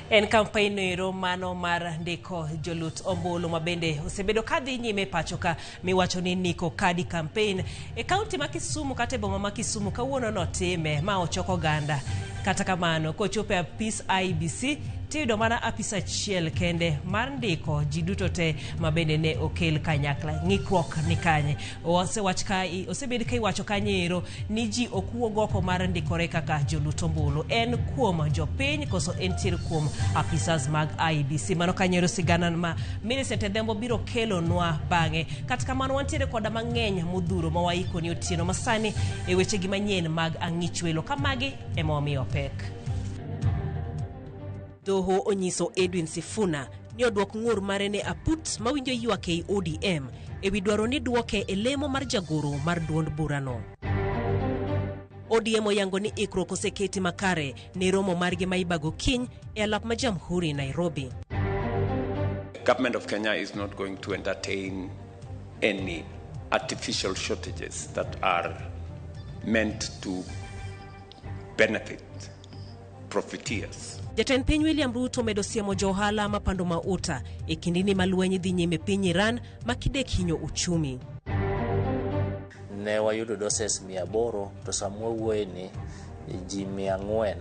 En campaign mano mar ndiko jolut ombulu mabende osebedo kadhi nyime pachoka miwacho ni niko kadi campaign e kaunti ma Kisumu kata boma ma Kisumu kawuono notime ma ochoko ganda. Kata kamano kochope apis IEBC tiyudo mana apisa achiel kende mar ndiko ji duto te mabende ne okel kanyakla. Ng'ikruok ni kanye osebed ka iwacho kanyero ni ji okuogo oko mar ndikore kaka jolut ombulu. En kuom jopiny koso entiere kuom apisas mag IEBC. Mano kanyero sigana ma Millicent Edembo biro kelo nwa bang'e. Kata kamano wantiere koda mang'eny modhuro ma waiko ni otieno masani e weche gi manyien mag ang'ich welo kamagi emomiyo pek. Doho onyiso Edwin Sifuna ni odwok ng'ur mare ne aput mawinjo ywak ei ODM ewi dwaro ni duoke e lemo mar jagoro mar duond burano. ODM oyango ni ikruok oseketi makare ne romo margi ma ibago kiny e alap ma Jamhuri Nairobi. The government of Kenya is not going to entertain any artificial shortages that are meant to benefit profiteers. Jatend piny William Ruto medo siemo johala mapando mauta e kindini malwenyi dhi nyime piny Iran makidek hinyo uchumi. Ne wayudo doses 800 to samwa wuoye ni ji 400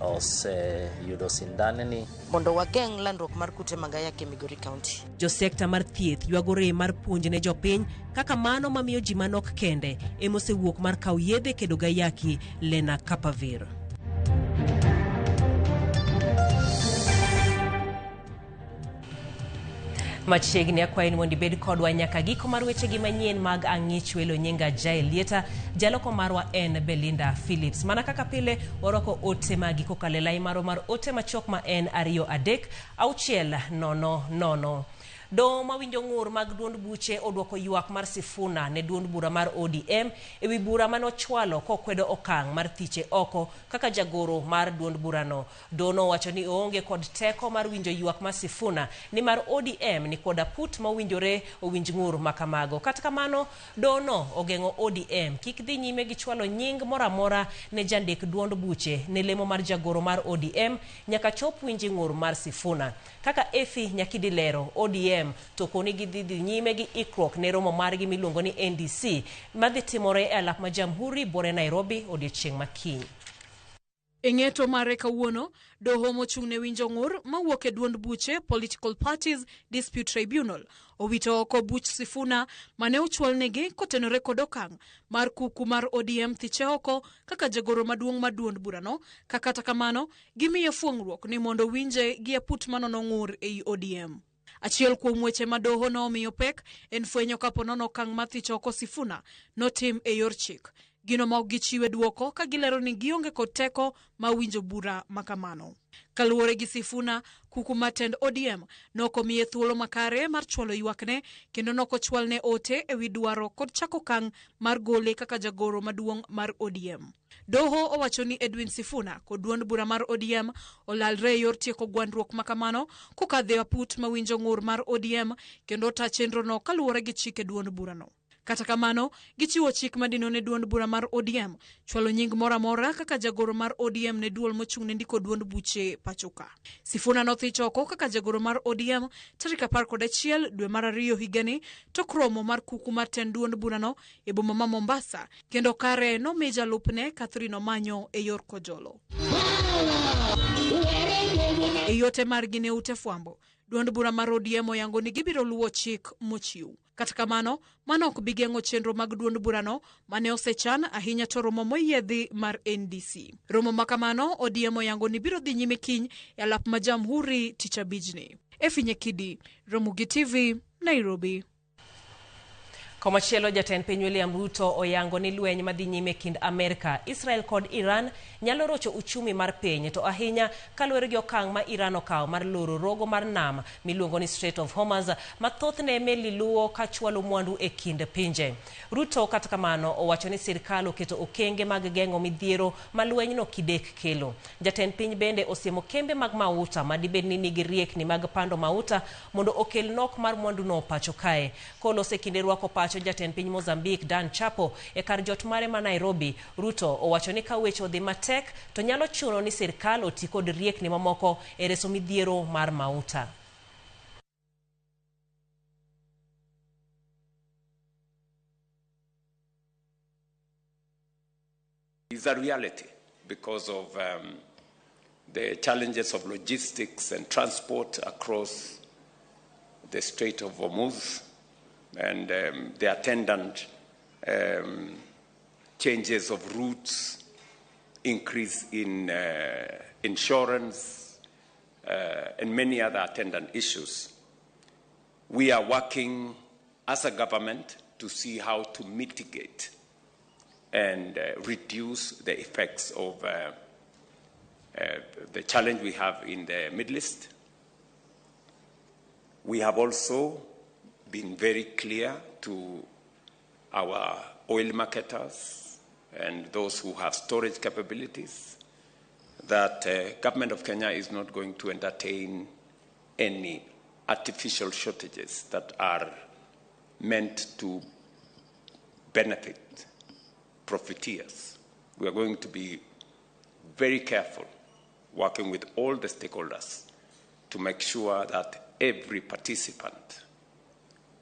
oseyudo sindan ni mondo wageng' landruok mar kute mag ayaki Migori County. Jo sekta mar thieth ywagore mar puonj ne jopiny kaka mano mamiyo ji manok kende emosewuok mar kaw yedhe kedo gayaki Lenacapavir. Machiegni akwayi ni mondo ibed kodwa nyaka giko mar weche gi manyien mag ang'ich welo. Nyinga Jael Lieta, jaloko marwa en Belinda Phillips. Mana kaka pile waroko ote magi kokale lai maro mar ote machok ma en 23600. Do mawinjo ng'ur mag duond buche odwoko ywak mar Sifuna ne duond bura mar ODM ewi bura manochwalo kokwedo okang' mar thiche oko kaka jagoro mar duond burano. Dono wacho ni oonge kod teko mar winjo ywak mar Sifuna ni mar ODM ni kod aput mawinjore owinj ng'ur makamago. Kata kamano dono ogeng'o ODM kik dhi nyime gi chwalo nying moramora ne jandik duond buche ne lemo mar jagoro mar ODM nyaka chop winji ng'ur mar Sifuna. Kaka Efi Nyakidilero, ODM to koni gidhi nyime gi ikruok ne romo margi miluongo ni NDC madhi timore e alap ma Jamhuri bore Nairobi odiochieng' makiny. Eng'eto mare kawuono, doho mochung' ne winjo ng'ur mawuok e duond buche Political Parties Dispute Tribunal owito oko buch Sifuna mane ochwalnegi kotenore kod okang' mar kuku mar ODM thiche oko kaka jagoro maduong' mar duond burano. Kata kamano gimiye fuong'ruok ni mondo winje gi aput manono ng'ur ei ODM. Achiel kuom weche ma doho no omiyo pek en fwenyo kapo nono okang' mar thiche oko Sifuna notim e yor chik. Gino ma gichiwe duoko ka gilero ni gionge kod teko ma winjo bura makamano. Kaluwore gi Sifuna, kuku matend ODM nokomiye thuolo makare mar chwalo ywakne kendo nokochwalne ote ewi dwaro kod chako kang' mar gole kaka jagoro maduong' mar ODM. Doho owacho ni Edwin Sifuna kod duond bura mar ODM olalre yor tieko gwandruok makamano kokadhe aput mawinjo ng'ur mar ODM kendo ta chenro no kaluwore gi chike duond burano. Kata kamano, gichiwo chik madino ne duond bura mar ODM chwalo nying moramora kaka jagoro mar ODM ne duol mochung' ne ndiko duond buche pachoka. Sifuna nothichoko kaka jagoro mar ODM tarik 11 dwe mar 2 higani tok romo mar kuku mar tend duond burano e boma ma Mombasa kendo kare no meja lupne Catherine Omanyo e yor kojolo. E yote margi ne ute fwambo, duond bura mar ODM oyango ni gibiro luwo chik mochiw. Kata kamano, mano ok bigeng'o chenro mag duond burano mane osechan ahinya to romo moyiedhi mar NDC. Romo makamano ODM oyango ni biro dhi nyime kiny e alap ma Jamhuri tich abijni. Efi Nyakidi, Ramogi TV, Nairobi. Komachielo jatend piny William Ruto oyango ni lweny madhi nyime kind Amerika, Israel kod Iran nyalo rocho uchumi mar piny to ahinya kaluwore gi okang' ma Iran okawo mar loro rogo mar nam miluongo ni Strait of Hormuz mathothne meli luwo ka chwalo mwandu e kind pinje. Ruto kata kamano owacho ni sirkal oketo okenge mag geng'o midhiero ma lwenyno kidek kelo. Jatend piny bende osiemo kembe mag mauta madibed ni nigi riekni mag pando mauta mondo okel nok mar mwanduno pacho kae. Kolose kinde rwako pacho wacho jatend piny Mozambique Dan Chapo e kar jot mare ma Nairobi. Ruto owacho ni ka weche odhi matek to nyalo chuno ni sirkal oti kod riekni mamoko e reso midhiero mar mauta. It's a reality because of the challenges of logistics and transport across the Strait of Hormuz and the attendant changes of routes, increase in insurance, and many other attendant issues. We are working as a government to see how to mitigate and reduce the effects of the challenge we have in the Middle East. We have also been very clear to our oil marketers and those who have storage capabilities that the government of Kenya is not going to entertain any artificial shortages that are meant to benefit profiteers. We are going to be very careful working with all the stakeholders to make sure that every participant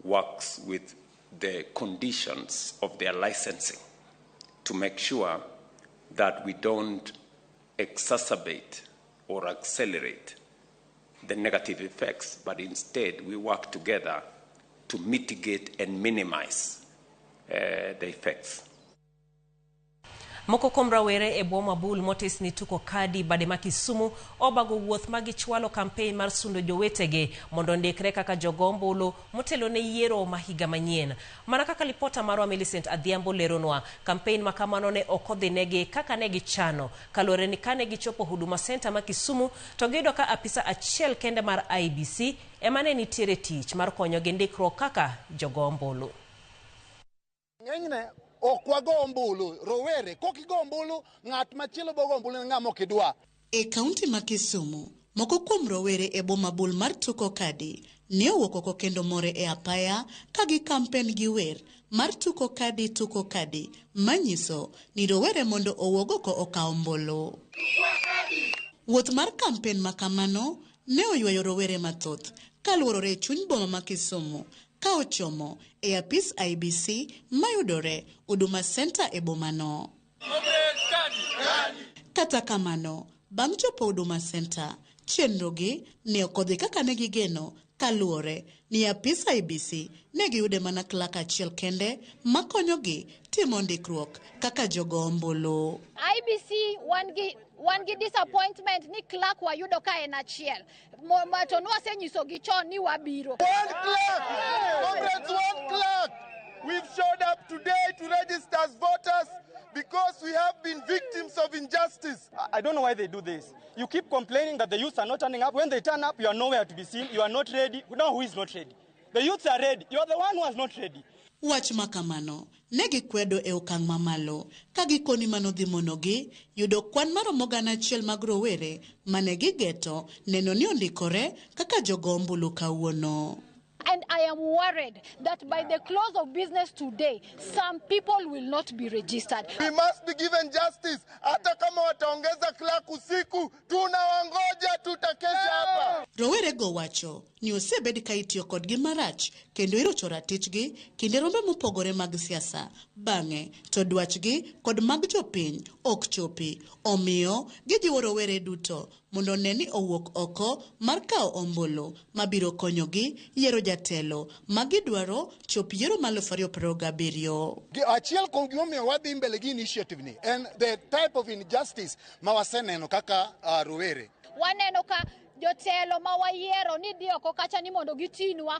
works with the conditions of their licensing to make sure that we don't exacerbate or accelerate the negative effects, but instead we work together to mitigate and minimize the effects. Moko kuom rawere e boma bul motis ni tuko kadi bade ma Kisumu obago wuoth magi chwalo campaign mar sundo jowetege mondo ndikre kaka jogombolo motelo ne yiero ma higa manyien. Mana kaka lipota marwa Millicent Adhiambo leronwa, campaign makamano ne okodhi negi kaka negi chano. Kalore ni kane gichopo Huduma Center ma Kisumu to gido ka apisa achiel kende mar IBC emane nitiere tich mar konyo gi ndikruok kaka jogombolo. Ng'enyne okwago ombulu rowere kokigo ombulu ng'at machielo bogo ombulu ng'amo kidwa. E kaunti ma Kisumu moko kuom rowere e boma bul mar tuko kadi ne owuok oko kendo more e apaya ka gi kampen gi wer mar tuko kadi manyiso ni rowere mondo owuog oko okaw ombulu. Wuoth mar kampen makamano ne oywayo rowere mathoth kaluorore e chuny boma ma Kisumu ka ochomo e apis IBC mayudore Huduma Center e bomano. Kata kamano, bang' chopo Huduma Center, chenrogi ne okodhi kaka ne gigeno kaluore ni apis IBC ne giyude mana klak achiel kende makonyogi timo ndikruok kaka jogo ombulu. IBC wangi disappointment ni clerk wayudo ka en achiel. To nwasenyiso gi chon ni wabiro. One clerk! We've showed up today to register as voters because we have been victims of injustice. I don't know why they do this. You keep complaining that the youths are not turning up. When they turn up, you are nowhere to be seen. You are not ready. Now who is not ready? The youths are ready. You are the one who is not ready. Wach makamano ne gikwedo e okang' mamalo ka gikoni manodhi monogi yudo kwan maromo gana achiel mag rowere mane gigeto neno ni ondikore kaka jogo ombulu kawuono. And I am worried that by the close of business today, some people will not be registered. We must be given justice. Hata kama wataongeza clerk usiku, tunawangoja tutakesha hapa. Rowere go wacho ni osebed ka itiyo kodgi marach kendo irocho ratichgi kinde rombe mopogore mag siasa. Bang'e to dwachgi kod mag jopiny ok chopi. Omiyo gijiwo rowere duto mondo neni owuok oko mar kawo ombulu mabiro konyogi yiero jatelo magidwaro chop yiero ma 2027. Achiel kuom gimomiyo wadhi mbele gi initiative ni and the type of injustice ma waseneno kaka rowere. Waneno ka jotelo ma wayiero ni dio ko kacha ni mondo gitinwa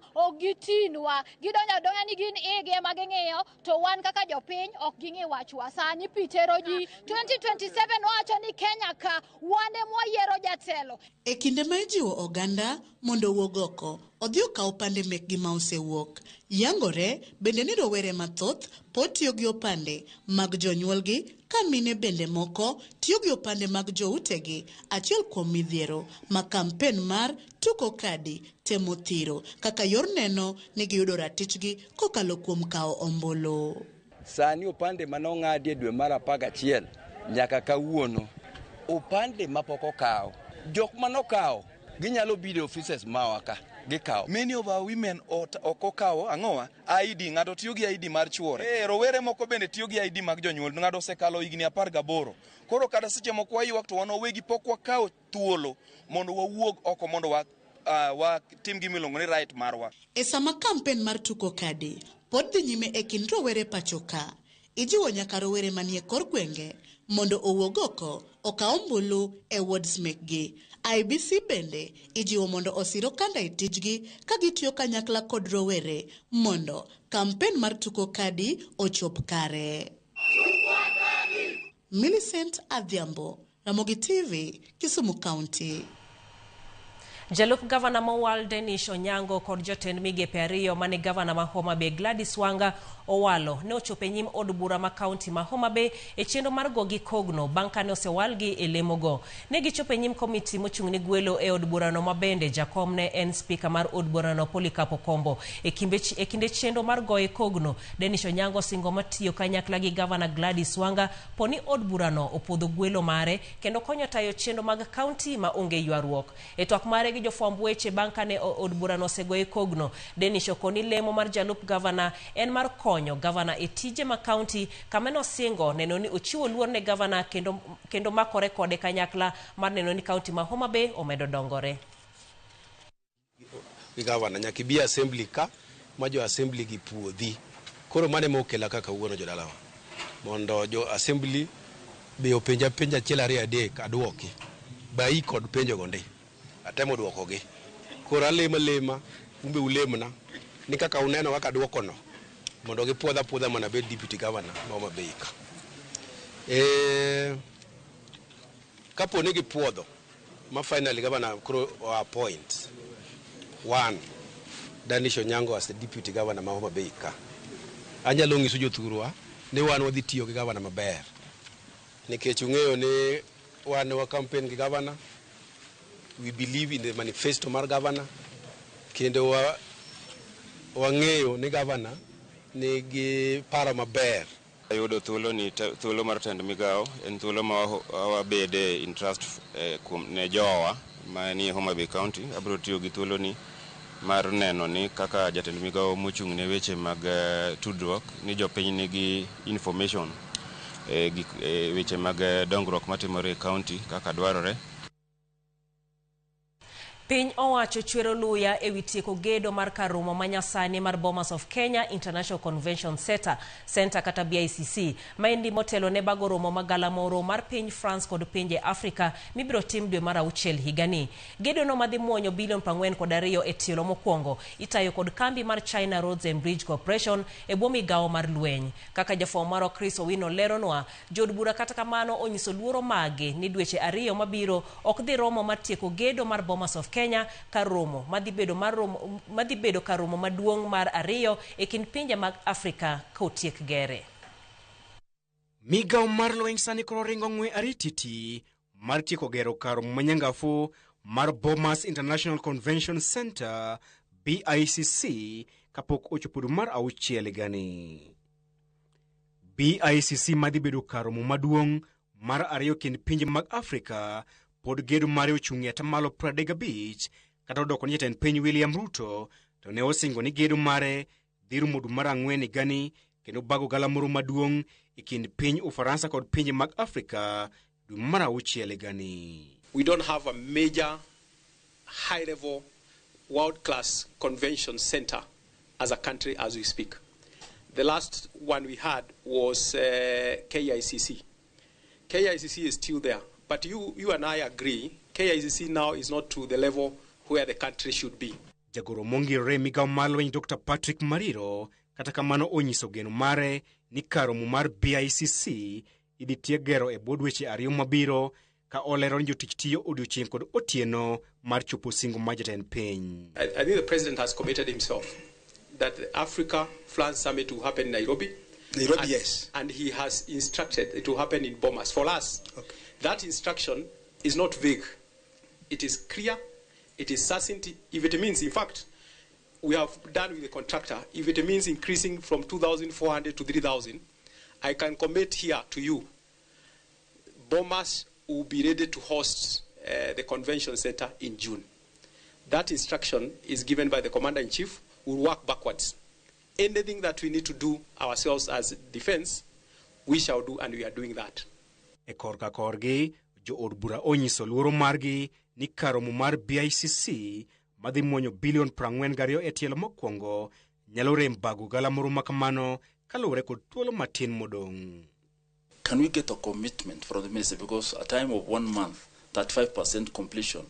gidonja donga ni gin ige mageng'eyo to wan kaka jopiny ok ging'e wachwa. Sani pitero ji 2027 wacho ni Kenya ka wane mwayiero jatelo. E kinde ma ijiwo oganda mondo wuog oko odhi okawo opande mekgi ma osewuok. Yangore bende ni rowere mathoth pod tiyo gi opande mag jonyuolgi ka mine bende moko tiyo gi opande mag joutegi, achiel kuom midhiero ma kampen mar Tuko Kadi temo thiro kaka yor neno ni giyudo ratichgi kokalo kuom kawo ombulu. Sani opande manong'adi e dwe mar 11 nyaka kawuono opande mapok okawo. Jok manokawo ginyalo biro offices mawaka gikawo. Many of our women ok okawo ang'owa ID, ng'ato tiyo gi ID mar chuore. Rowere moko bende tiyo gi ID mag jonyuol, ng'ato osekalo higni 18. Koro kata seche moko waywak to wan wawegi pok wakawo thuolo mondo wawuog oko mondo watim gimiluongo ni right marwa. E sama kampen mar Tuko Kadi pod dhi nyime e kind rowere pachoka, ijiwo nyaka rowere manie kor gwenge mondo owuog oko okaw ombulu e wards mekgi. IBC bende ijiwo mondo osiro kanda e tijgi ka gitiyo kanyakla kod rowere mondo kampen mar Tuko Kadi ochop kare. Millicent Adhiambo, Ramogi TV, Kisumu County. Jalup Gavana Mowal Denish Onyango kod jotend migepe ariyo mane Gavana ma Homa Bay Gladys Wanga owalo ne ochopo e nyim od bura ma kaunti ma Homa Bay e chenro mar gogi kogno bang' kane osewalgi e lemogo. Ne gichopo e nyim komiti mochung' ne gwelo e od burano ma bende jakom ne en spika mar od burano Polycarp Okombo. E kinde chenro mar goye kogno, Denish Onyango singo matiyo kanyakla gi Gavana Gladys Wanga poni od burano opodho gwelo mare kendo konyo tayo chenro mag kaunti ma onge ywaruok. E twak mare gi jofwamb weche bang' kane od burano osegoye kogno, Denish okoni lemo mar jalup gavana en mar konyo gavana e tije ma kaunti kama no singo neno ni ochiwo luor ne gavana kendo makore kode kanyakla mar neno ni kaunti ma Homa Bay omedo dongore. Gavana nyaki bi assembly ka ma jo assembly gi puodhi. Koro mane mokela kaka wuono jodalawa mondo jo assembly be openja achiel ariyo adek aduoki bai kod penjo gonde atemo duokogi. Koro alema umbe ulemna ni kaka uneno kaka duokono mondo gipuodha mana bed deputy governor ma Homa Bay ka. Kapo ni gipuodho ma finally governor kuro appoint one Denish Onyango as the deputy governor ma Homa Bay ka. Anyalo nyiso jothurwa ni wan wadhi tiyo gi governor maber. Nikech ung'eyo ni wan wa campaign gi governor. We believe in the manifesto mar governor. Kendo wang'eyo ni governor nigi paro maber. Ayudo thuolo mar tend migawo en thuolo ma wabede in trust ne jowa ma ni Homa Bay County. Abro tiyo gi thuolo ni mar neno ni kaka jatend migawo mochung' ne weche mag tudruok ni jopiny nigi information weche mag dongruok matimore e county kaka dwarore. Piny owacho chwero luya e wi tieko gedo mar kar romo manyasani mar Bomas of Kenya International Convention Center kata BICC maendi motelo ne bago romo magalamoro mar piny France kod pinje Afrika mibiro tim dwe mar 6 higani. Gedo no madhi muonyo bilion 42 e tielo mokwongo itayo kod kambi mar China Roads and Bridge Corporation e bwo migawo mar lweny. Kaka jafwambo maro Chris Owino leronwa, jod bura kata kamano onyiso luoro mage ni dweche ariyo mabiro ok dhi romo mar tieko gedo mar Bomas of Kenya karomo madhi bedo karomo maduong' mar ariyo e kind pinje mag Afrika kotiek gere. Migawo mar lweny sani koro ringo ng'we arititi mar tieko gero karomo manyangafu mar Bomas International Convention Center BICC kapok ochopo dwe mar 6 gani. BICC madhi bedo karomo maduong' mar ariyo kind pinje mag Afrika pod gedo mare ochung'e atamalo 35 kata odoko ni jatend piny William Ruto to ne osingo ni gedo mare dhi rumo dwe mar 4 gani kendo bago galamoro maduong' e kind piny Ufaransa kod pinje mag Afrika dwe mar 6 gani. We don't have a major high-level world-class convention center as a country as we speak. The last one we had was KICC. KICC is still there. But you and I agree, KICC now is not to the level where the country should be. Jagoro mongirore migawo mar lweny Dr. Patrick Mariro kata kamano onyiso geno mare ni karomo mar BICC idhi tiek gero e bwo dweche ariyo mabiro ka olero ni jotich tiyo odiochieng' kod otieno mar chopo singo ma jatend piny. I think the president has committed himself that the Africa Flan Summit will happen in Nairobi. Nairobi, yes. And he has instructed it to happen in Bomas. For us, that instruction is not vague. It is clear. It is certainty. If it means, in fact, we have done with the contractor, if it means increasing from 2,400 to 3,000, I can commit here to you, Bomas will be ready to host the convention center in June. That instruction is given by the commander-in-chief. We'll work backwards. Anything that we need to do ourselves as defense, we shall do, and we are doing that. E korka korgi, jo od bura onyiso luoro margi ni karomo mar BICC madhi muonyo bilion 42 e tielo mokwongo nyalo rem bago galamoro makamano kaluwore kod thuolo matin modong'. Can we get a commitment from the ministry? Because a time of 1 month, 35% completion,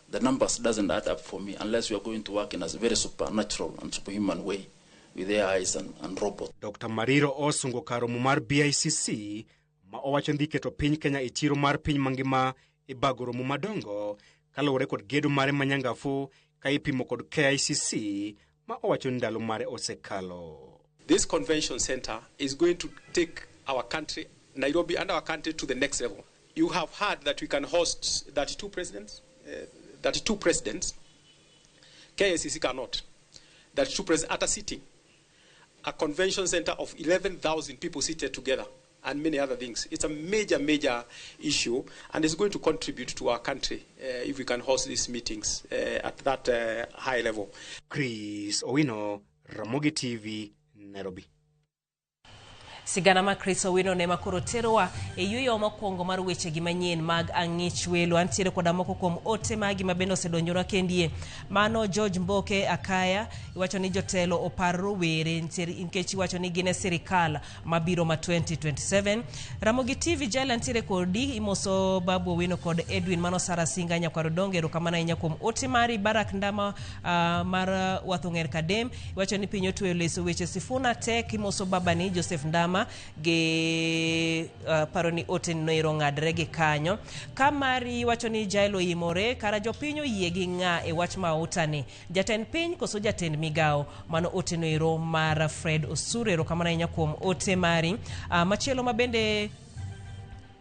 the numbers doesn't add up for me unless we are going to work in a very supernatural and superhuman way with AIs and robots. Dr. Mariro osungo karomo mar BICC ma owacho ndhi keto piny Kenya e chiro mar piny mangima e bago romo madongo kaluwore kod gedo mare manyangafu ka ipimo kod KICC ma owacho ndalo mare osekalo. This convention center is going to take our country, Nairobi and our country, to the next level. You have heard that we can host 32 presidents. KICC cannot. 32 presidents at a sitting. A convention center of 11,000 people seated together, and many other things. It's a major, major issue, and it's going to contribute to our country if we can host these meetings at that high level. Chris Owino, Ramogi TV, Nairobi. Sigana ma Chris Owino ne makoro terowa e yuyo mokwongo mar weche gi manyien mag ang'ich welo. Antiere koda moko kuom ote magi mabende osedonjora kendie. Mano George Mboke Akaya iwacho ni jotelo oparo were nikech iwacho ni gine sirikal mabiro ma 2027. Ramogi TV jala antiere kodi imoso Babu Owino kod Edwin Mano Sara Singa nyakwaro dongero kamana inya kuom ote mari Barak Ndama mar Wathunger Kadem iwacho ni piny otweyo leso weche Sifuna Tek imoso babani Joseph Ndama ge paroni ote noiro ng'adre gi kanyo kamari wacho ni jailo imore kara jopinyo yie gi ng'a e wach ma utani jatend piny koso jatend migao mano ote noiro mar Fred Osurero kamana inya kuom ote mari machielo mabende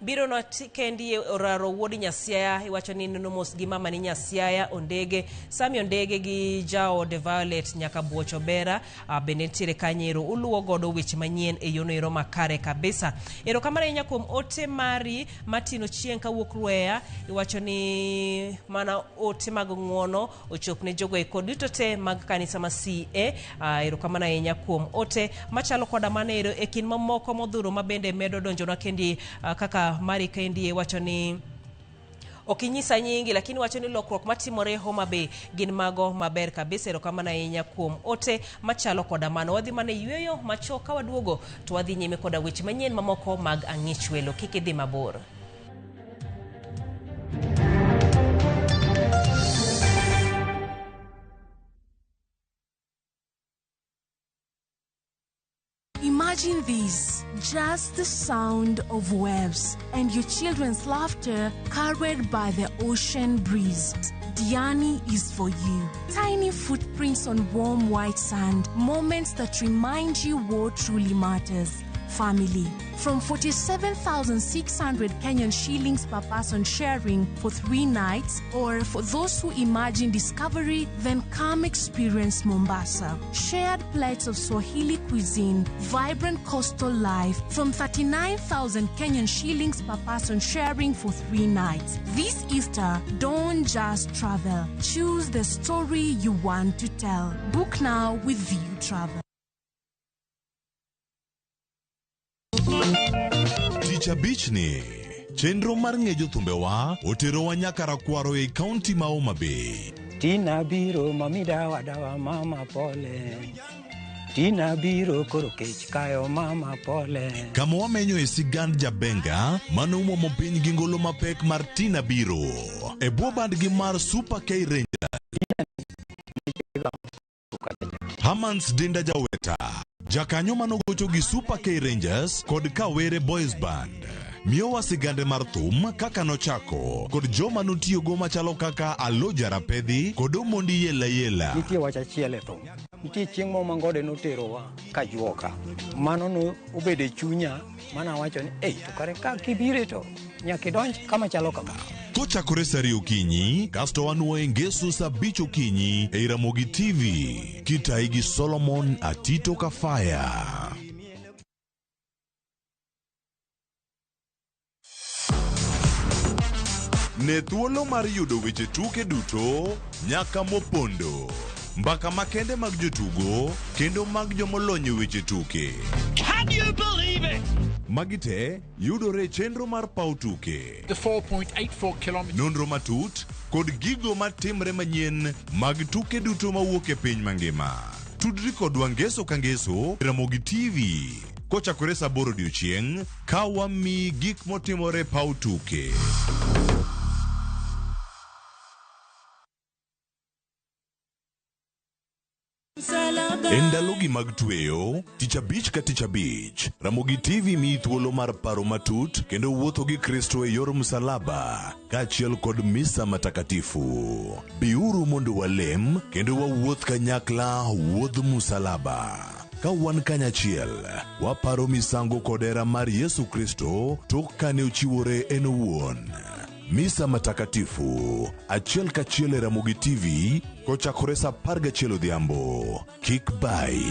biro no kendi oraro wodi Nyasiaya iwacho ni nomos gi mama ni Nyasiaya Ondege Sami Ondege gi Jao de Violet nyaka Buocho Bera bende tire kanyero uluwo godo weche manyien e yono ero makare kabisa. Ero kamara inya kuom ote mari Martino Chien kawuok Rueya iwacho ni mana ote mag ng'uono ochopne jogo e kod duto te mag kanisa ma CA. Ero kamana inya kuom ote machalo koda manero e kin mamoko modhuro mabende medo donjona kendi kaka mari kendi wacho ni okinyisa nyingi lakini wacho ni lokruok matimore Homa Bay gin mago maber kabisa. Ero kamana inya kuom ote machalo koda mano wadhi mane yueyo machoka waduogo to wadhi nyime koda weche manyien mamoko mag ang'ich welo kik idhi mabor. Imagine this, just the sound of waves and your children's laughter carried by the ocean breeze. Diani is for you. Tiny footprints on warm white sand, moments that remind you what truly matters. Family. From 47,600 Kenyan shillings per person sharing for 3 nights, or for those who imagine discovery, then come experience Mombasa. Shared plates of Swahili cuisine, vibrant coastal life from 39,000 Kenyan shillings per person sharing for 3 nights. This Easter, don't just travel. Choose the story you want to tell. Book now with View Travel. Ticha Beach ni chenro mar ng'ejo thumbewa oterowa nyaka Rakwaro e kaunti ma Homa Bay. Tina biro mamida wadawa mama pole. Tina biro koro kech kayo mama pole. Kama wamenyo e sigand Jabenga mano umo piny gi ngolo mapek mar Tina biro e bwo bandgi mar Super K Rangers. Hamans Dinda Jaweta Jakanyo manogocho gi Super K Rangers kod Kawere Boys Band. miyowa sigande mar thum kaka nochako kod joma notiyogo machalo kaka Aloja Rapedhi kod Omondi Yela Yela. Nitie wach achiel e thum. Nitie chieng' mo Mangode noterowa ka juoka. Mano no obede chunya mana wacho ni to kare ka kibire to nyaka idonj kama chalo kama. Kochakore sa 2 okinyi, kasto wanuoye ngeso sa 5 okinyi e Ramogi TV. Kitai gi Solomon Atito Kafaya. Ne thuolo mar yudo weche tuke duto nyaka mopondo. Mbaka makende mag jotugo kendo mag jomolony weche tuke. Can you believe it? Magite yudore chenro mar pau tuke. The 4.84 kilometers. Nonro matut kod gigo matimre manyien mag tuke duto mawuok e piny mangima. Tudri kodwa ngeso ka ngeso Ramogi TV. Kochakore sa 8 odiechieng' ka wami gik motimore pau tuke. E ndalogi mag tweyo, tich abich ka tich abich, Ramogi TV mi thuolo mar paro matut kendo wuotho gi Kristo e yor msalaba, kaachiel kod misa matakatifu. Biuru mondo walem kendo wawuoth kanyakla wuodh msalaba. Ka wan kanyachiel, waparo misango kod hera mar Yesu Kristo tok kane ochiwore en owuon. Misa matakatifu, achiel kachiel e Ramogi TV, kochakore sa 11 odhiambo. Kik bai.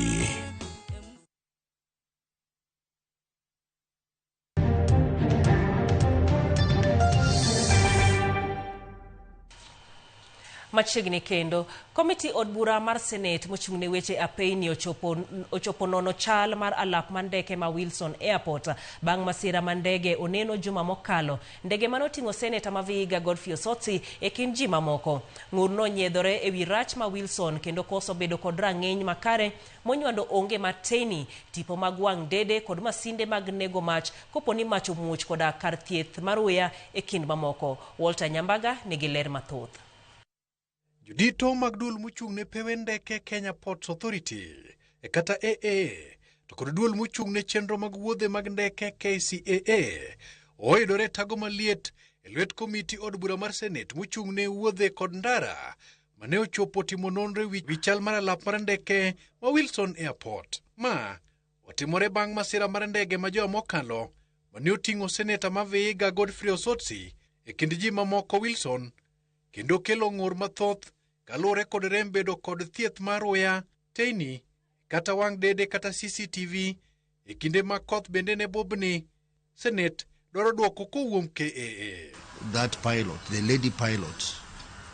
Machiegni kendo, komiti od bura mar Senate mochung'ne weche apeyni ochopo nono chal mar alap mandeke ma Wilson Airport bang' masira mandege oneno juma mokalo. Ndege manoting'o Senator ma Vihiga Godfrey Osotsi e kind ji mamoko. Ng'urno nyiedhore e wi rach ma Wilson kendo koso bedo kod rang'eny makare monywando onge mateni, tipo mag wang' dede kod masinde mag nego mach koponi mach omuoch koda kar thieth mar uya e kind mamoko. Walter Nyambaga nigi ler mathoth. Judito mag duol mochung'ne pewe ndeke Kenya Ports Authority kata AA to kod duol mochung'ne chenro mag wuodhe mag ndeke KCAA oyudore tago maliet e lwet komiti od bura mar Senate mochung'ne wuodhe kod ndara mane ochopo timo nonro wi chal mar alap mar ndeke ma Wilson Airport. Ma otimore bang' masira mar ndege ma juma mokalo mane oting'o Senator ma Vihiga Godfrey Osotsi e kind ji mamoko Wilson kendo kelo ng'ur mathoth kalure kod rem bedo kod thieth mar uya, teyni kata wang' dede kata CCTV e kinde ma koth bende ne bobni. Senate dwaro duoko kowuom KAA. That pilot, the lady pilot,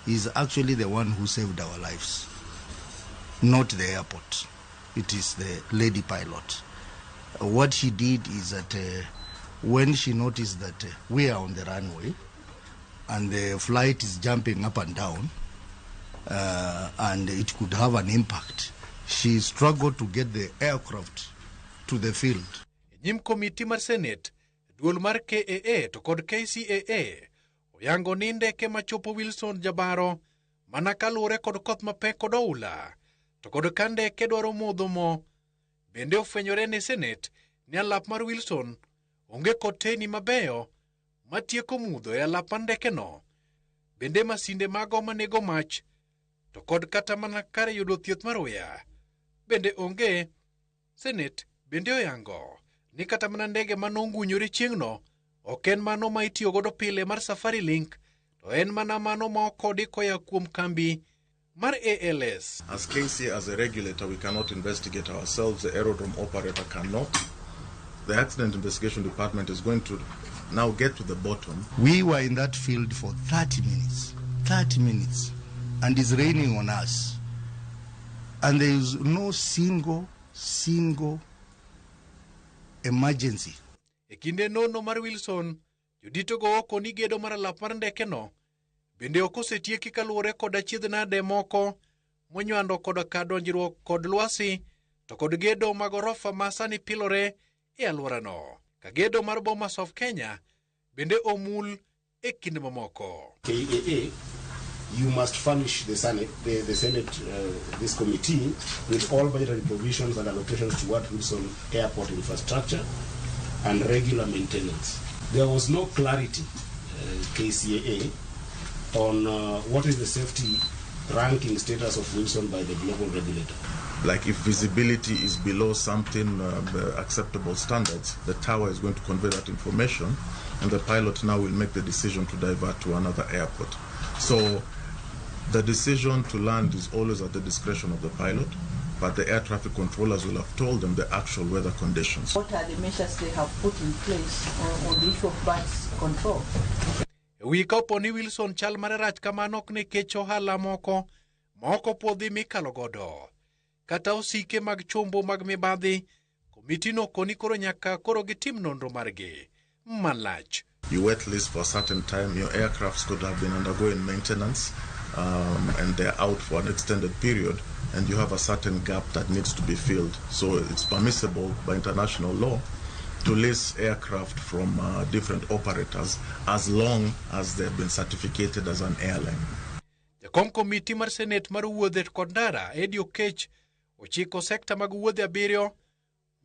is actually the one who saved our lives, not the airport. It is the lady pilot. What she did is that when she noticed that we are on the runway and the flight is jumping up and down, and it could have an impact, she struggled to get the aircraft to the field. Nyim komiti mar Senate, duol mar KAA to kod KCAA oyango ni ndeke machopo Wilson jabaro mana kalure kod koth mapek kod oula, to kod ka ndeke dwaro modho mo. Bende ofwenyore ne Senate ni alap mar Wilson onge kod teyni mabeyo matieko mudho e alap ndeke no. Bende masinde mago manego mach to kod kata mana kare yudo thieth mar uya bende onge. Senate bende oyango ni kata mana ndege manongunyore chieng'no ok en mano ma itiyo godo pile mar Safari Link, to en mana mano ma okodi koya kuom kambi mar ALS. As KC, as a regulator, we cannot investigate ourselves. The aerodrome operator cannot. The accident investigation department is going to now get to the bottom. We were in that field for 30 minutes, and it's raining on us. And there is no single emergency. E kinde nono mar Wilson, jodito go oko ni gedo mar alap mar ndeke no bende ok osetieki kaluwore kod achiedh nade moko monywando kod kadonjruok kod lwasi to kod gedo mag orofa ma sani pilore e alworano. Ka gedo mar Bomas of Kenya bende omul e kind mamoko. KAA, you must furnish the Senate, this committee with all budgetary provisions and allocations toward Wilson Airport infrastructure and regular maintenance. there was no clarity, KCAA, on what is the safety ranking status of Wilson by the global regulator. Like if visibility is below something acceptable standards, the tower is going to convey that information, and the pilot now will make the decision to divert to another airport. So the decision to land is always at the discretion of the pilot, but the air traffic controllers will have told them the actual weather conditions. What are the measures they have put in place on the issue of birds control? Wikopo ni Wilson chal marach kamanok ne kech ohala moko podhi mikalo godo. Kata osike mag chombo mag mibadhi, komiti no koni koro nyaka koro gitim nonro margi. Malach. You wait list for a certain time, your aircrafts could have been undergoing maintenance, and they're out for an extended period, and you have a certain gap that needs to be filled. So it's permissible by international law to lease aircraft from different operators as long as they've been certificated as an airline. Jakom komiti mar Senate mar wuodhe kod ndara Eddie Okech ochiko sekta mag wuodhe 7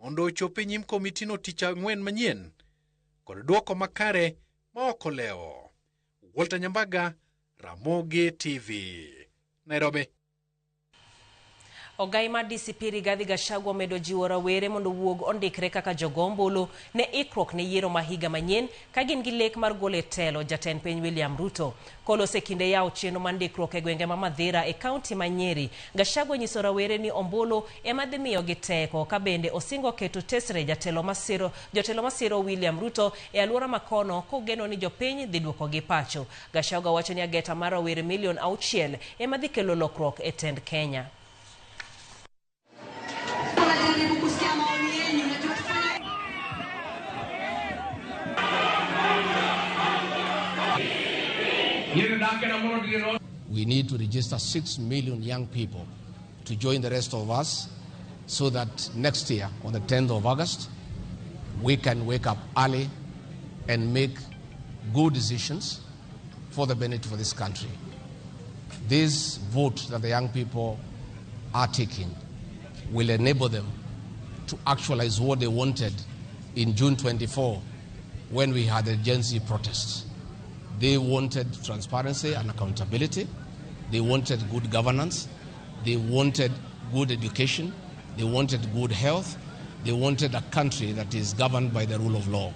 mondo ochopi nyim komiti no tich ang'wen manyien kod duoko makare ma ok olewo. Walter Nyambaga, Ramogi TV, Nairobi. Ogai mar DCP Rigathi Gachagua omedo jiwo rawere mondo wuog ondikre kaka jogombulu ne ikruok ne yiero mahiga manyien ka gin gi lek mar gole telo jatend piny William Ruto. Kolo sekinde yawo chenro mar ndikruok e gwenge ma Madhira e kaunti ma Nyeri. Gachagua nyiso rawere ni ombulu ema dhi miyo gi teko ka bende osingo keto tesre jotelo masiro William Ruto e alwora makono kogeno ni jopiny dhi duoko gi pacho. Gachagua wacho ni ageta mar rawere milion 6 ema dhi kelo lokruok e tend Kenya. We need to register 6 million young people to join the rest of us so that next year, on the 10th of August, we can wake up early and make good decisions for the benefit of this country. This vote that the young people are taking will enable them to actualize what they wanted in June 24 when we had the Gen Z protests. They wanted transparency and accountability. They wanted good governance. They wanted good education. They wanted good health. They wanted a country that is governed by the rule of law.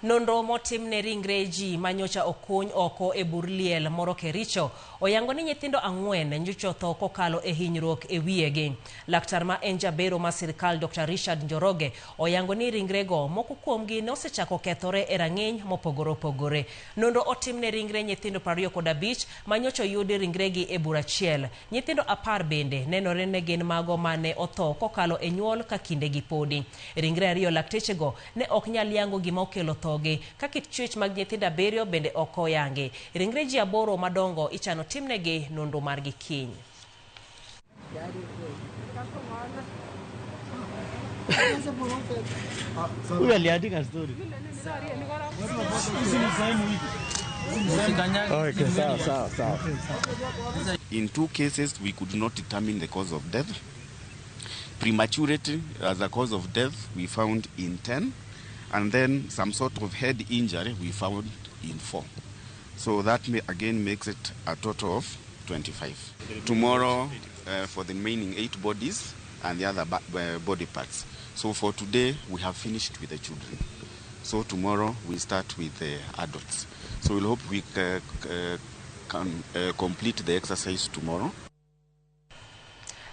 Nonro motim ne ringre ji manyocha okuny oko e Burliel moro Kericho oyango ni nyithindo 4 nyocha tho kokalo e hinyruok e wiyegi. Laktar ma en jabero ma sirkal Dr. Richard Njoroge oyango ni ringrego moko kuomgi nosechako kethore e rang'iny mopogore opogore. Nonro otim ne ringre nyithindo 25 manyocha yudi ringregi e Burachiel. Nyithindo 10 bende nenore ne gin mago mane otho kokalo e nyuol ka kinde gi podi. Ringre ariyo laktechego ne ok nyal yango gima okelo thogi ka kit chwech mag nyithindo 7 bende ok oyangi. Ringre ji 8 madongo ichano timnegi nonro margi kiny. In 2 cases, we could not determine the cause of death. Prematurity as a cause of death we found in 10, and then some sort of head injury we found in 4. So that again makes it a total of 25. Tomorrow for the remaining 8 bodies and the other body parts. So for today we have finished with the children. So tomorrow we start with the adults. So we'll hope we can complete the exercise tomorrow.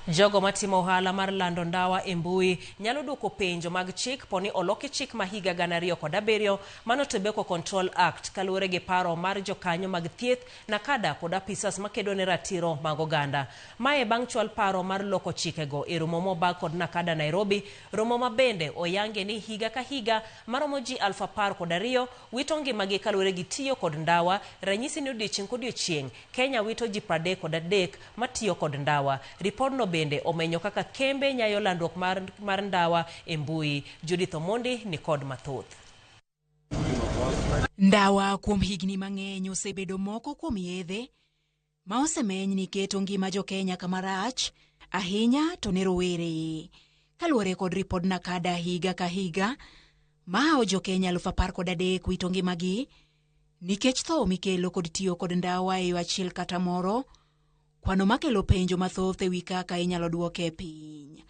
Jogo matimo ohala mar lando ndawa e mbui nyalo duoko penjo mag chik poni oloki chik ma higa 2007 mano Tobacco Control Act kaluwore gi paro mar jokanyo mag thieth na kada kod apisas makedo ne ratiro mag oganda. Mae bang' chwal paro mar loko chikego e romo mobag kod nakada Nairobi, romo mabende oyange ni higa ka higa maromo ji 10,012 wito ngimagi kaluwore gi tiyo kod ndawa. Ranyisi ni odiochieng' kodiochieng' Kenya wito ji 33 matiyo kod ndawa. Ripodno bende omenyo kaka kembe nyayo landruok mar ndawa e mbui. Judith Omondi ni kod mathoth. Ndawa kuom higni mang'eny osebedo moko kuom yedhe ma osemeny ni keto ngima jo Kenya kama rach ahinya to ne rowere. Kaluwore kod ripod nakada higa ka higa, Ma ojo Kenya 10,000 wito ngimagi nikech tho mikelo kod tiyo kod ndawa e yo achiel kata moro, kwano makelo penjo mathoth e wi kaka inyalo duoke piny.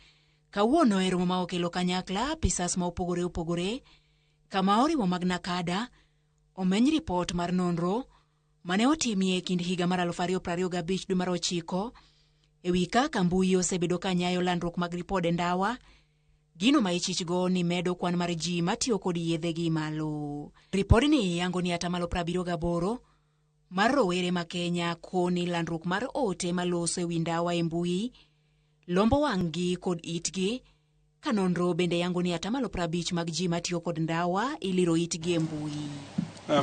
Kawuono e romo ma okelo kanyakla apisas ma opogore kama oriwo mag Nakada omeny ripot mar nonro mane otimie kind higa mar 2025 dwe mar 9 e wi kaka mbui osebedo kanyayo landruok mag ripode ndawa, gino ma ichichgo ni medo kwan mar ji matiyo kod yedhe gi malo. Ripodni yango ni 78% mar rowere ma Kenya koni landruok mar ote maloso e wi ndawa e mbui lombo wang'gi kod itgi, ka nonro bende yango ni 50% mag ji matiyo kod ndawa iliro itgi e mbui.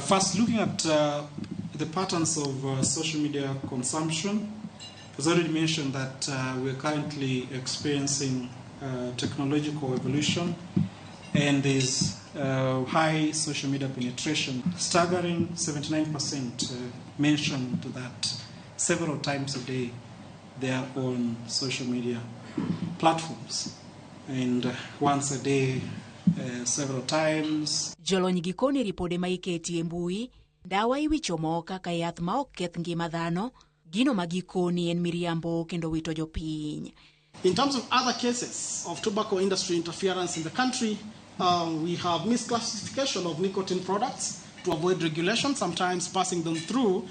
First, looking at the patterns of social media consumption, as already mentioned that we're currently experiencing technological evolution, and there's high social media penetration. Staggering 79% mentioned that several times a day they are on social media platforms, and once a day, several times. Jolony gikoni ripode ma iketi e mbui, ndawa iwicho mo kaka yath ma ok keth ngima dhano, gino ma gikoni en miriambo kendo wito jopiny. In terms of other cases of tobacco industry interference in the country, we have misclassification of nicotine products to avoid regulation, sometimes passing them through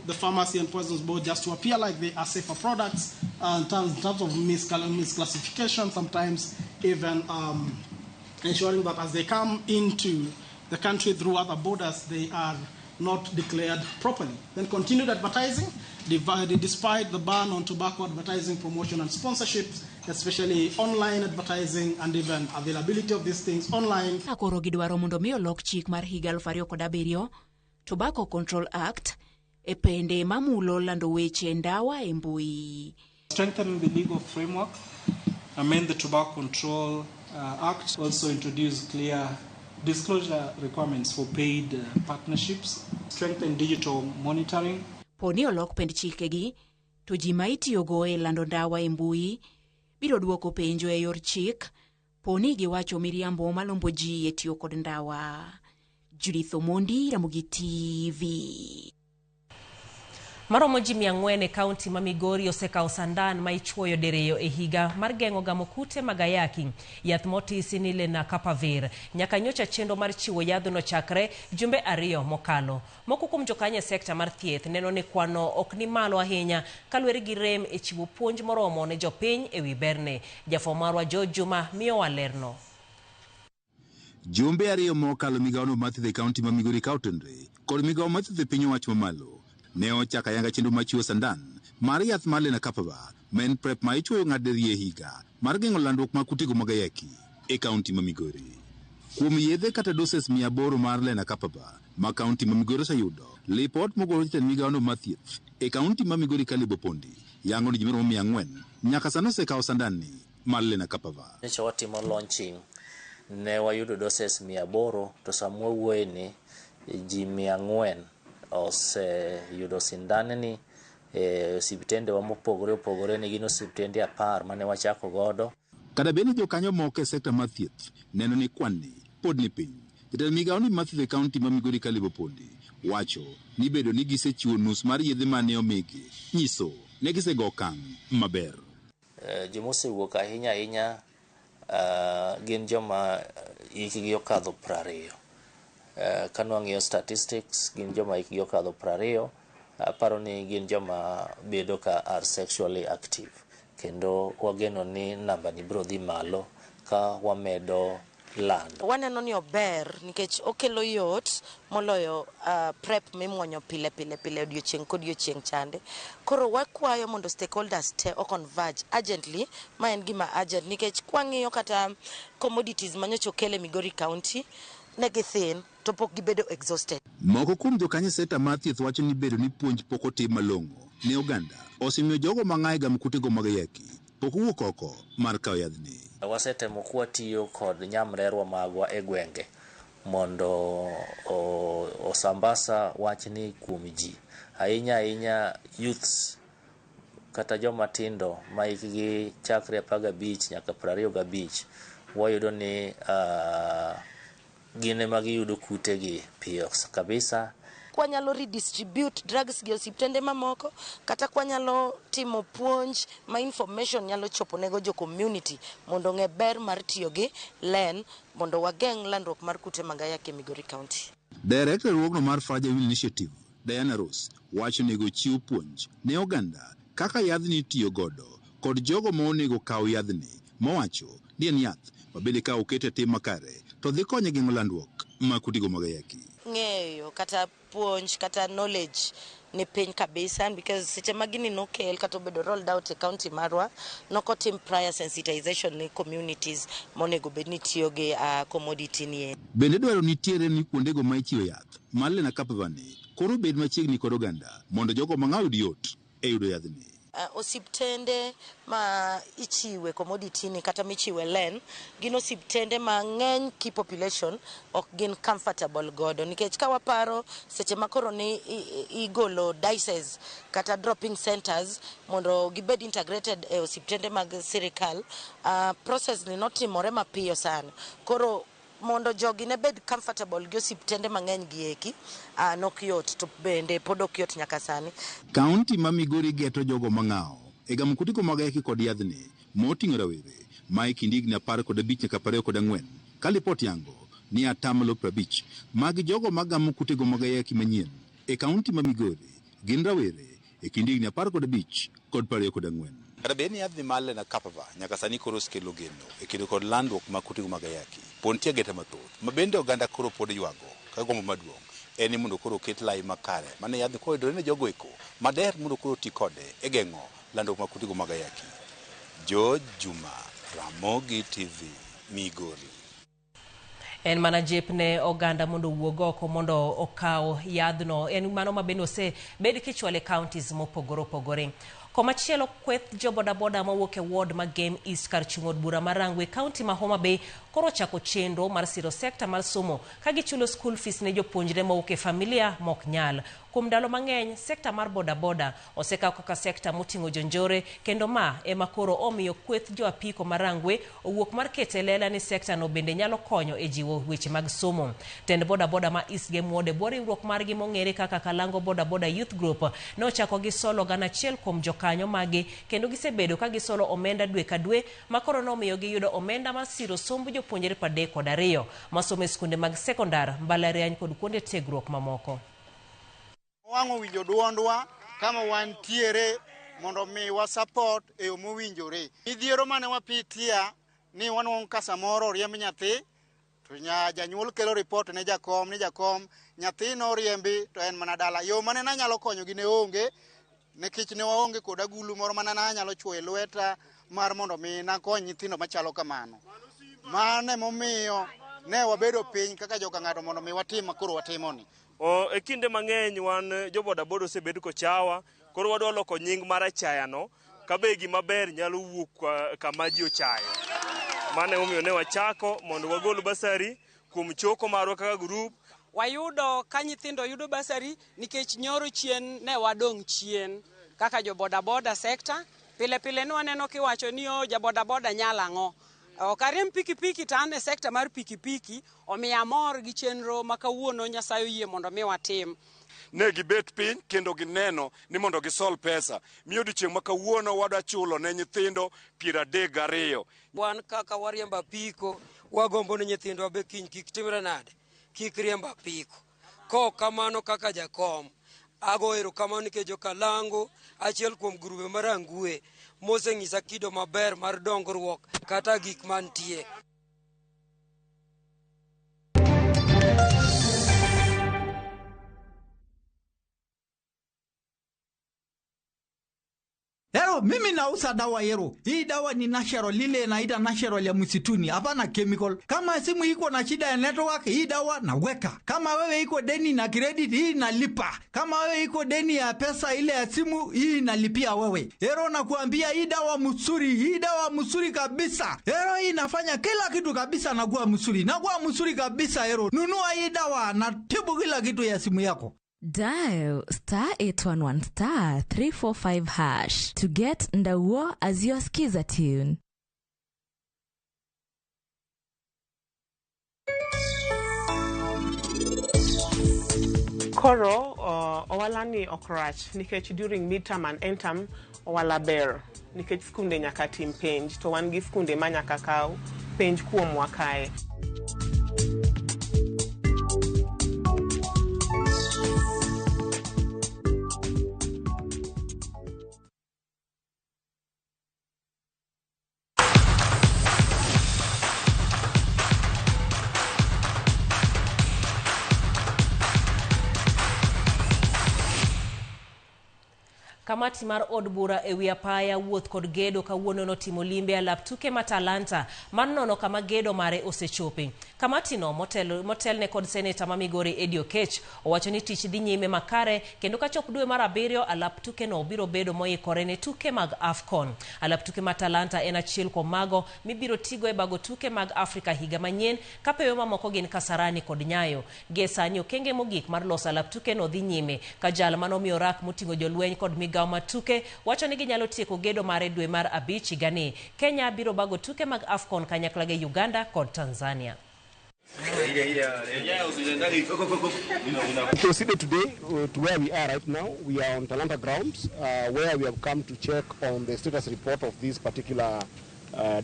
the Pharmacy and Poisons Board just to appear like they are safer products. In terms of misclassification, sometimes even ensuring that as they come into the country through other borders, they are not declared properly. Then continued advertising, despite the ban on tobacco advertising, promotion and sponsorships, especially online advertising and even availability of these things online. Akoro gidwaro mondo mi olok chik mar higa 2007 Tobacco Control Act e pende mamulo lando weche ndawa e mbui. Strengthening the legal framework, amend the Tobacco Control Act, also introduce clear disclosure requirements for paid partnerships, strengthen digital monitoring. Poni olok pend chikegi, to ji ma itiyogo e lando ndawa e mbui biro duoko penjo e yor chik, poni giwacho miriambo malombo ji e tiyo kod ndawa. Judith Omondi, Ramogi TV. Maromo ji 400 e kaunti ma Migori osekawo sandan ma ichwoyo dereyo e higa mar geng'o gamo kute mag ayaki. Yath motisi ni Lenacapavir nyaka nyocha chenro mar chiwo yadhno chakre jumbe 2 mokalo. Moko kuom jokanye sekta mar thieth neno ni kwano ok ni malo ahinya kaluwore gi rem e chiwo puonj moromo ne jopiny e wi berne. Jafwambo marwa George Juma miyo walerno. Jumbe 2 mokalo migawono mathiedho e kaunti ma Migori Kautenre kod migawo mathiedho e piny owacho mamalo ne ochaka yanga chenro machiwo sandan mar yath mar Lenacapavir men prep ma ichwoyo ng'aderie e higa mar geng'o landruok mag kutego mag ayaki e kaunti ma Migori. Kuom yedhe kata doses 800 mar Lenacapavir ma kaunti ma Migori oseyudo, lipot mogolo jatend migawono mathieth e kaunti ma Migori Caleb Opondi yango ni ji 400 nyaka sano osekawo sandan ni mar Lenacapavir. Nyocha watimo launching ne wayudo doses 800 to samwa wuoye ni ji 400 oseyudo sindan ni osiptende wa mopogore opogore ni gino osiptende 10 mane wachako godo. Kada bende jokanyo moko e sekta mar thieth neno ni kwanni pod ni piny. Jatend migawo ni mathiedho e kaunti ma Migori Caleb Opondi wacho ni bedo ni gisechiwo nus mar yedhe mane omigi nyiso ne gisego okang' maber. Ji mosewuok ahinya gin joma hikgi okadho 20. Kano ng'iyo statistics gin joma hikgi okadho 20, aparo ni gin joma bedo ka are sexually active, kendo wageno ni namba ni biro dhi malo ka wamedo land. Waneno ni ober nikech okelo yot moloyo prep mimuonyo pile odiochieng' kod odiochieng' chande. Koro wakwayo mondo stakeholders te o converge urgently, ma en gima urgent nikech kwang'iyo kata commodities manyocha okele Migori County negi thin to pok gibedo exhausted. Moko kuom jokanyo sekta mar thieth wacho ni bedo ni puonj pok otim malong'o ne oganda osemiyo jogo mang'ae gam kutego mag ayaki pok owuok oko mar kawo yadhni. Wasetemo kwatiyo kod nyamrerwa magwa e gwenge mondo osambasa wachni kuom ji, ahinya youths kata joma tindo ma hikgi chakre 15 nyaka 25. Wayudo ni gine magiyudo kutegi piyo kabisa. Kwanyalo redistribute drugs gi osiptende mamoko, kata kwanyalo timo puonj ma information nyalo chopo nego jo community mondo ng'e ber mar tiyo gi len mondo wageng' landruok mar kute mag ayaki e Migori County. Director ruogno mar Fragile Initiative, Diana Rose, wacho nego chiw puonj ne oganda kaka yadhni tiyo godo kod jogo ma onego kaw yadhni, mowacho ni en yath mabende ka okete tim makare to dhi konye geng'o landruok ma kutigo mag ayaki. Ng'eyo kata puonj kata knowledge ni piny kabisa, because seche magini nokel kata obedo rolled out e county marwa nokotim prior sensitization ni communities monego bed ni tiyo gi commodity ni. Bende dwaro nitiere ni kuondego ma ichiwo yath Marlena Kapavani koro bed machiegni kod oganda mondo jogo ma ng'aw yot e yudo yadhni. Osiptende ma ichiwe commodity ni kata michiwe len gin osiptende ma ng'eny key population ok gin comfortable godo, nikech ka waparo seche makoro ni igolo diocese kata dropping centers mondo gibed integrated e osiptende mag sirikal, process ni notimore mapiyo sana. Koro mondo jogi ne bed comfortable gi osiptende mang'eny gi eki nok yot, to bende pod ok yot nyaka sani. Kaunti ma Migori geto jogo mang'aw e gamo kutigo mag ayaki kod yadhni moting'o rawere ma e kind higni 15 nyaka 24 ka lipot yango ni 50% mag jogo magamo kutigo mag ayaki manyien e kaunti ma Migori gin rawere e kind higni 15 kod 24. Kata bed ni yadhni Marlena Kapava nyaka sani koro skelo geno e kedo kod landruok ma kutigo mag ayaki pontie gete mathoth ma bende oganda koro pod ywago ka gombo maduong' en ni mondo koro ket lai makare mane yadhni koro yudore ne jogo eko mader mondo koro ti kode e geng'o landruok ma kutigo mag ayaki. George Juma, Ramogi TV, Migori. En mana jip ne oganda mondo wuog oko mondo okaw yadhno, en mano mabende osebed kichwale counties mopogore opogore. Komachielo kweth jo bodaboda mawuok e ward ma Game East kar chung' od bura mar Rangwe county ma Homa Bay koro chako chenro mar siro sekta mar somo ka gichulo school fees ne jopuonjre mawuok e familia mok nyal. Kuom ndalo mang'eny sekta mar bodaboda osekaw kaka sekta moting'o jonjore, kendo ma ema koro omiyo kweth jo apiko mar Rangwe owuok mar kete lela ni sekta no bende nyalo konyo e jiwo weche mag somo. Tend bodaboda ma East Game Ward bor riwruok margi mong'ere kaka Kalango Bodaboda Youth Group ne ochako gi solo gana achiel kuom jokanyo magi, kendo gisebedo ka gisolo omenda dwe ka dwe makoro nomiyo giyudo omenda mar siro somb jopuonjre 32 masomo e skunde mag sekondar, mbalariany kod kuonde tiegruok mamoko. Wang'o winjo duondwa kama wantiere mondo mi wa support e yo mowinjore. Midhiero mane wapitia ni wanwang' ka samoro riemb nyathi to janyuol kelo report ne jakom nyathi no riembi to en mana dala. Yo mane nanyalo konyo gi ne onge, nikech ne waonge kod agulu moro mana nanyalo chwoyo lweta mar mondo mi nakony nyithindo machalo kamano. Mane momiyo ne wabedo piny kaka joka ng'ato mondo mi watim koro watimoni. E kinde mang'eny wan jo bodaboda osebed kochawa, koro wadwa loko nying mar achayano kabe gima ber nyalo wuok kama ji ochayo. Mane omiyo ne wachako mondo wagol basari kuom choko marwa kaka group. Wayudo ka nyithindo yudo basari nikech nyoro chien ne wadong' chien kaka jo bodaboda sekta. Pile pile nwaneno kiwacho ni ja bodaboda nyalo ang'o. Okariemb pikipiki to an e sekta mar pikipiki, omiyo amor gi chenro ma kawuono Nyasaye oyie mondo mi watim. Ne gibet piny kendo gineno ni mondo gisol pesa. Miyo odiochieng' ma kawuono wadwa chulo ne nyithindo 32. Wan kaka wariembo apiko, wagombo ni nyithindwa be kiny kik timre nade, kik riembo apiko. Kamano kaka jakom, ago erokamano nikech jo Kalango, achiel kuom grube mar Rangwe moseng'isa kido maber mar dongruok kata gik mantie. Ero, mimi nauza dawa Ero. Hii dawa ni natural, lile inaita natural ya msituni, hapana chemical. Kama simu iko na shida ya network, hii dawa naweka. Kama wewe iko deni na credit, hii nalipa. Kama wewe iko deni ya pesa ile ya simu, hii nalipia wewe. Ero, nakuambia hii dawa mzuri, hii dawa mzuri kabisa. Ero, hii inafanya kila kitu kabisa nakuwa mzuri. Nakuwa mzuri kabisa Ero. Nunua hii dawa na tibu kila kitu ya simu yako. Dial *811 *345# to get Ndauo as your skiza tune. Koro owalani okrach nikech during midterm and end term owala ber nikech skunde nyaka tim penj to wan gi skunde ma nyaka kaw penj kuom wakae. Kamati mar od bura ewi apaya wuoth kod gedo kawuono notimo limbe alap tuke ma Talanta mar nono kama gedo mare osechope. Kamati no motelne kod seneta ma Migori Eddie Oketch owacho ni tich dhi nyime makare kendo ka chop dwe mar 7 alap tuke no biro bedo moikore ne tuke mag AFCON. Alap tuke ma Talanta en achiel kuom mago mibiro tigo e bago tuke mag Afrika higa manyien ka pewe mamoko gin Kasarani kod Nyayo. Gie sani okenge mogik mar loso alap tuke no dhi nyime ka jal manomiyo rak motingo jolweny kod migawo matuke wacho ni ginyalo tieko gedo mare dwe mar 5 higani. Kenya biro bago tuke mag AFCON kanyakla gi Uganda kod Tanzania. Proceeded today to where we are right now. We are on Talanta grounds where we have come to check on the status report of this particular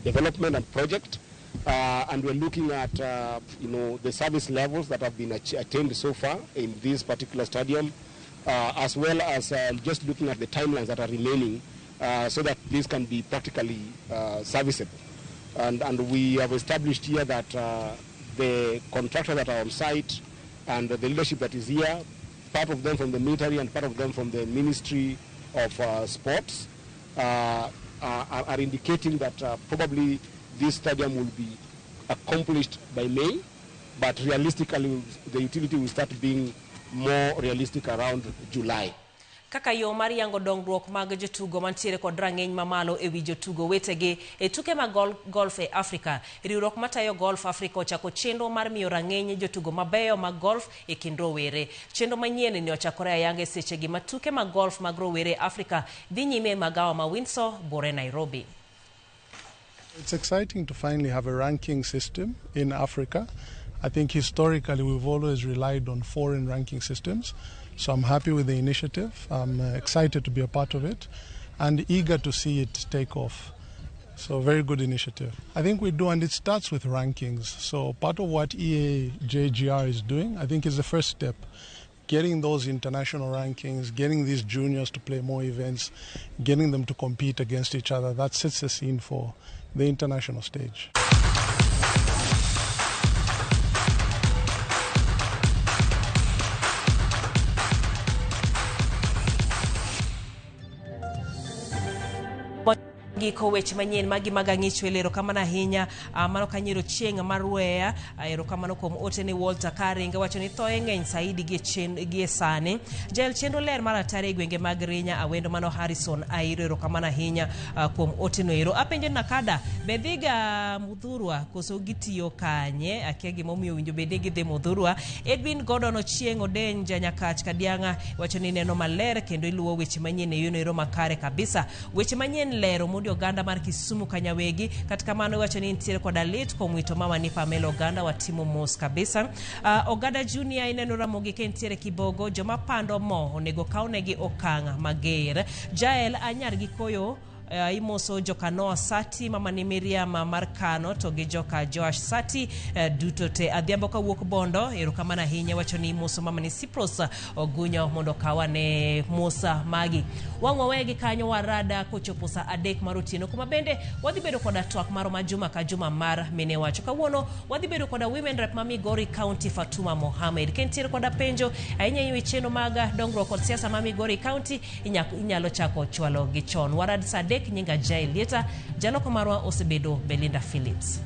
development and project. And we're looking at the service levels that have been attained so far in this particular stadium, as well as just looking at the timelines that are remaining so that this can be practically serviceable. And we have established here that the contractors that are on site and the leadership that is here, part of them from the military and part of them from the Ministry of Sports, are indicating that probably this stadium will be accomplished by May, but realistically the utility will start being more realistic around July. Kaka yo mar yango dongruok mag jotugo mantiere kod rang'eny mamalo ewi jotugo wetegi e tuke mag golf e Afrika. Riwruok matayo Golf Africa ochako chenro mar miyo rang'eny jotugo mabeyo mag golf e kind rowere. Chenro manyien ni ochakore ayanga e sechegi ma tuke mag golf mag rowere Afrika dhi nyime magawa ma Windsor, bore Nairobi. It's exciting to finally have a ranking system in Africa. I think historically we've always relied on foreign ranking systems. So I'm happy with the initiative. I'm excited to be a part of it and eager to see it take off. So very good initiative. I think we do, and it starts with rankings. So part of what EAJGR is doing, I think, is the first step. Getting those international rankings, getting these juniors to play more events, getting them to compete against each other, that sets the scene for the international stage. Giko weche manyien magi magang'ichwe lero kamana hinya mano kanyiro chieng' marweya ero kamano kuom ote ni Walter Karinga wacho ni thoe ng'eny saidi gie sani jel chenro ler mar atare gwenge mag Rinya awendo mano Harrison Airo ero kamana hinya kuom ote no ero apenjo nakada bedhiga mudhurwa koso gitiyo kanye akia gimomiyo winjo bede gidhi mudhurwa. Edwin Gordon Ochieng' Odenja Nyakach Kadianga wacho ni neno maler kendo iluwo weche manyien e yono ero makare kabisa. Weche manyien lero mundi Oganda mar Kisumu Kanyawegi katika mano wacho ni ntiere kwa dalit kwa mwito mama ni Pamela Oganda wa timu mos kabisa. Oganda Junior ineno Ramogi ntiere Kibogo joma pando mo onego kaunegi okanga mager. Jael Anyar Gikoyo imoso joka Noah Sati mama ni Miriam Markano togi joka Joash Sati duto te adhiambo ka wuok bondo erokamana hinya wacho ni imoso mama ni Cyprus Ogunyo mondo kawane Musa Magi wangwa wegi kanyo warada kochopo sa 3 mar otieno kuma bende wadhi bedo koda twak maro majuma ka juma mar mine wacho kawuono wadhi bedo koda women rep ma Migori County Fatuma Mohamed kentiere koda penjo ahinya yiwe cheno maga dongruok kod siasa ma Migori County inyalo chako chwalo gi chon warad Sadek nyinga Jail Lieta Janoko marwa osebedo Belinda Phillips.